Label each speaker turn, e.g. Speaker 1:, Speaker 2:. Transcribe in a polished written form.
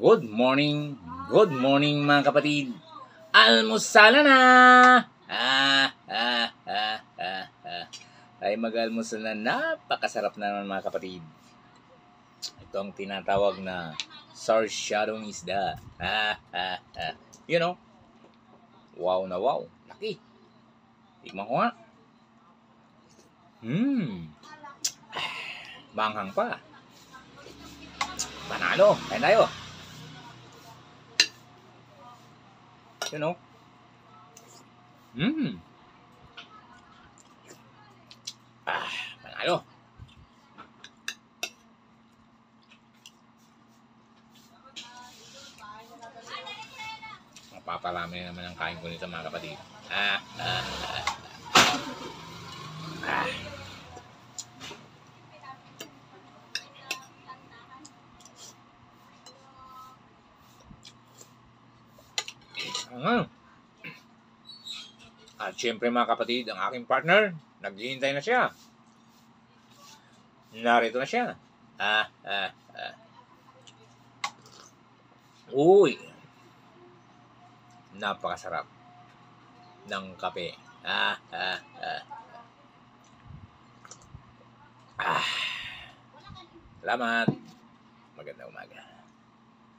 Speaker 1: Good morning mga kapatid. Almusala na! Ay mag-almusal na, napakasarap na naman mga kapatid. Ito ang tinatawag na sarsyadong isda. You know, wow na wow. Laki. Tikman ko nga. Manghang pa. Panalo. Kain tayo. You know. Panalo. Mapaparami naman ang kain ko nito mga kapatid. At syempre mga kapatid, ang aking partner, naghihintay na siya. Narito na siya. Uy! Napakasarap ng kape. Salamat. Magandang umaga.